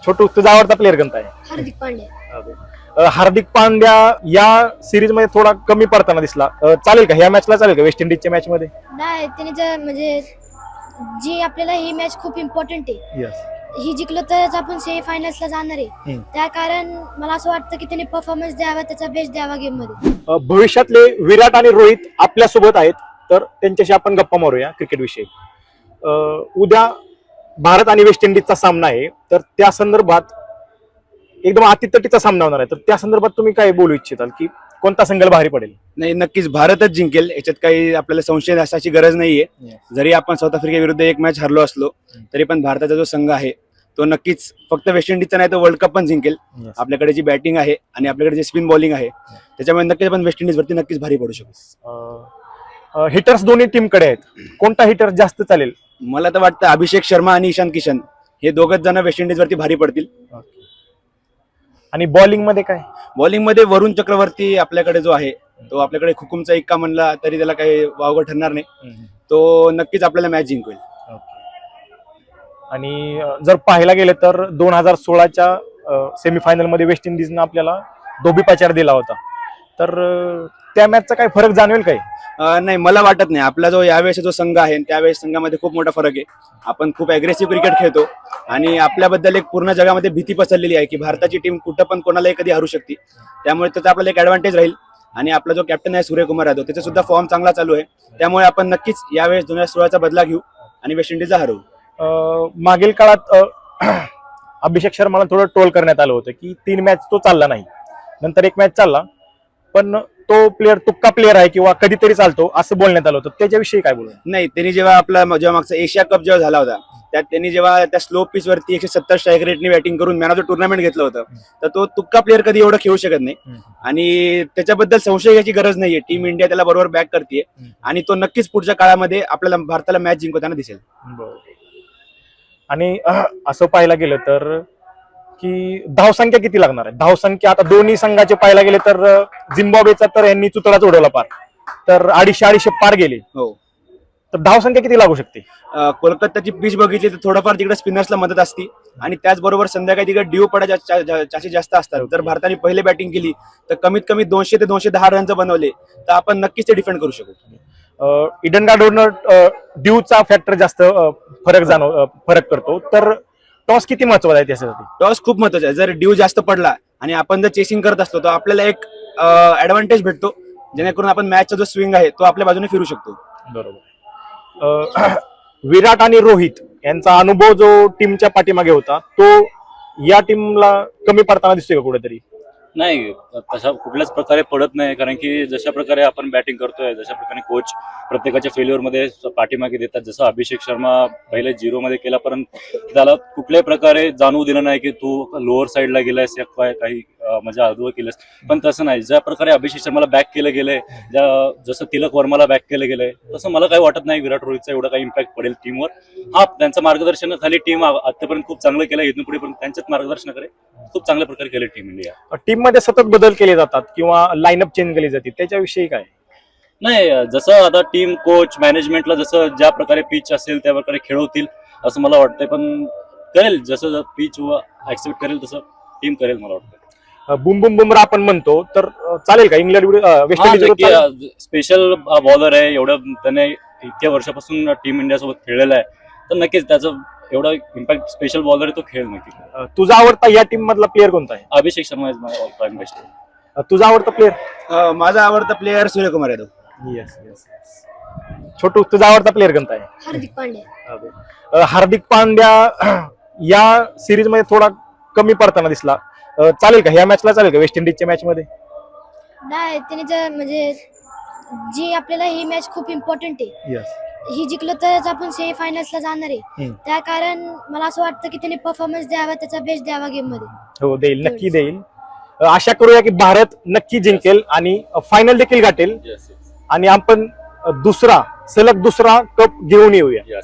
छोटू, तुझा आवडता प्लेअर कोणता आहे? हार्दिक पांड्या. हार्दिक पांड्या या सिरीज मध्ये थोडा कमी पडताना दिसला. चालेल का ह्या मॅचला, चालेल का वेस्ट इंडिजच्या मॅच मध्ये? नाही, त्याने जर म्हणजे जी आपल्याला ही मॅच खूप इम्पॉर्टंट आहे. ही जिंकलो तरच आपण सेमीफायनल्सला जाणार आहे. त्या कारण मला असं वाटतं की त्याने परफॉर्मन्स द्यावा, त्याचा बेस्ट द्यावा गेम मध्ये. भविष्यातले विराट आणि रोहित आपल्या सोबत आहेत, तर त्यांच्याशी आपण गप्पा मारूया क्रिकेट विषयी. उद्या भारत आणि वेस्ट इंडिजचा सामना आहे, तर त्या संदर्भात एकदम अतितटीचा सामना होणार आहे. तर त्या संदर्भात तुम्ही काय बोलू इच्छिताल की कोणता संघ भारी पडेल? नाही, नक्कीच भारतच जिंकेल, याच्यात काही आपल्याला संशय असाची गरज नाहीये. जरी आपण साऊथ आफ्रिकेविरुद्ध एक मॅच हरलो असलो तरी पण भारताचा जो संघ आहे तो नक्कीच फक्त वेस्ट इंडिजचा नाही तर वर्ल्ड कप पण जिंकेल. आपल्याकडे जी बॅटिंग आहे आणि आपल्याकडे जे स्पिन बॉलिंग आहे त्याच्यामुळे नक्कीच आपण वेस्ट इंडिज वरती नक्कीच भारी पडू शकतो. हिटर्स दोन्ही टीमकडे आहेत, कोणता हिटर जास्त चालेल? मला तर वाटतं अभिषेक शर्मा आणि ईशान किशन हे दोघच जण वेस्ट इंडिज वरती भारी पडतील. आणि बॉलिंग मध्ये काय? बॉलिंग मध्ये वरुण चक्रवर्ती आपल्याकडे जो आहे तो आपल्याकडे खुकुमचा इक्का म्हणला तरी त्याला काही वावगं ठरणार नाही. तो नक्कीच आपल्याला मॅच जिंकवेल. आणि जर पाहायला गेलं तर 2016च्या सेमीफायनल मध्ये वेस्ट इंडिजनं आपल्याला धोबीपछाड दिला होता, तर त्या मॅचचा काय फरक जाणवेल काय? नाही, मला वाटत नाही. आपला जो यावेळेस जो संघ आहे त्यावेळेस संघामध्ये खूप मोठा फरक आहे. आपण खूप अग्रेसिव्ह क्रिकेट खेळतो आणि आपल्याबद्दल एक पूर्ण जगामध्ये भीती पसरलेली आहे की भारताची टीम कुठं पण कोणालाही कधी हरू शकते. त्यामुळे त्याचा आपल्याला एक ऍडव्हान्टेज राहील. आणि आपला जो कॅप्टन आहे सूर्यकुमार यादव त्याचा सुद्धा फॉर्म चांगला चालू आहे. त्यामुळे आपण नक्कीच यावेळेस 2016चा बदला घेऊ आणि वेस्ट इंडिजला हरवू. मागील काळात अभिषेक शर्माला थोडं ट्रोल करण्यात आलं होतं की 3 मॅच तो चालला नाही, नंतर एक मॅच चालला, पण तो प्लेअर तुक्का प्लेअर आहे किंवा कधीतरी चालतो असं बोलण्यात आलं होतं. त्याच्याविषयी काय बोलू? नाही, त्यांनी जेव्हा मागचा एशिया कप जेव्हा झाला होता त्यात त्यांनी जेव्हा त्या स्लो पिच वरती 170 स्ट्राईक रेटनी बॅटिंग करून मॅन ऑफ द टुर्नामेंट घेतलं होतं, तर तो तुक्का प्लेअर कधी एवढं खेळू शकत नाही. आणि त्याच्याबद्दल संशय घ्यायची गरज नाहीये. टीम इंडिया त्याला बरोबर बॅक करते आणि तो नक्कीच पुढच्या काळामध्ये आपल्याला भारताला मॅच जिंकवताना दिसेल. आणि असं पाहायला गेलं तर की धावसंख्या किती लागणार आहे? धावसंख्या आता दोन्ही संघाचे पाहायला गेले तर झिम्बाब्वेचा तर यांनी चुतडाच उडवला पार, तर 250 पार गेले. हो, तर धावसंख्या किती लागू शकते? कोलकाताची पिच बघितली तर थोडंफार तिकडे स्पिनर्सला मदत असते आणि त्याचबरोबर संध्याकाळी तिकडे ड्यू पडा चान्सेस जास्त असतात. जर भारताने पहिले बॅटिंग केली तर कमीत कमी 200 ते 210 रन बनवले तर आपण नक्कीच ते डिफेंड करू शकू. इडन गार्डनर ड्यूचा फॅक्टर जास्त फरक करतो, तर टॉस किती महत्वाचा आहे त्यासाठी? टॉस खूप महत्वाचा आहे. जर ड्यू जास्त पडला आणि आपण जर चेसिंग करत असतो तर आपल्याला एक ऍडव्हान्टेज भेटतो, जेणेकरून आपण मॅचचा जो स्विंग आहे तो आपल्या बाजूने फिरू शकतो. बरोबर. विराट आणि रोहित यांचा अनुभव जो टीमच्या पाठीमागे होता तो या टीमला कमी पडताना दिसतोय का कुठेतरी? नाही, तशा कुठल्याच प्रकारे पडत नाही, कारण की जशा प्रकारे आपण बॅटिंग करतोय, जशा प्रकारे कोच प्रत्येकाच्या फेल्युअर मध्ये पाठीमागे देतात. जसं अभिषेक शर्मा पहिले 0 मध्ये केला, परंतु त्याला कुठल्याही प्रकारे जाणवू दिलं नाही की तू लोअर साईडला गेलायस या काही म्हणजे अधूर केलंस. पण तसं नाही, ज्या प्रकारे अभिषेक शर्माला बॅक केलं गेलंय, जसं तिलक वर्माला बॅक केलं गेलंय, तसं मला काही वाटत नाही विराट रोहितचा एवढा काही इम्पॅक्ट पडेल टीमवर. हा, त्यांचं मार्गदर्शनाखाली टीम आतापर्यंत खूप चांगलं केलं, इथून पुढे पण त्यांच्याच मार्गदर्शनाकडे खूप चांगल्या प्रकारे केले टीम इंडिया. टीम मध्ये सतत बदल केले जातात किंवा लाईनअप चेंज केली जाते, त्याच्याविषयी काय? नाही, जसं आता टीम कोच मॅनेजमेंटला जसं ज्या प्रकारे पिच असेल त्या प्रकारे खेळवतील असं मला वाटतंय. पण करेल, जसं पिच ऍक्सेप्ट करेल तसं टीम करेल मला वाटतं. बुम बुम बुमरा आपण म्हणतो, तर चालेल का England West Indies? Special bowler आहे, एवढं त्याने इतक्या वर्षापासून टीम इंडिया सोबत खेळलेला आहे, तर नक्कीच त्याचं एवढा इम्पॅक्ट स्पेशल बॉलर आहे, तो खेळ नक्की. तुझा आवडता या टीम मधला प्लेअर कोणता आहे? Abhishek Sharma is my all time best. तुझा आवडता प्लेअर? माझा आवडता प्लेअर सूर्यकुमार यादव. येस. छोटू, तुझा आवडता प्लेअर कोणता आहे? हार्दिक पांड्या. हार्दिक पांड्या या सिरीज मध्ये थोडा कमी पडताना दिसला. चालेल का ह्या मॅचला, चालेल का वेस्ट इंडिजच्या मॅच मध्ये? नाही, त्याने जर म्हणजे जी आपल्याला ही मॅच खूप इम्पॉर्टंट आहे. ही जिंकलो तरच आपण सेमीफायनल्सला जाणार आहे. त्या कारण मला असं वाटतं की त्याने परफॉर्मन्स द्यावा, त्याचा बेस्ट द्यावा गेम मध्ये. हो, देईल, नक्की देईल. आशा करूया की भारत नक्की जिंकेल आणि फायनल देखील गाठेल आणि आपण दुसरा कप घेऊन येऊया.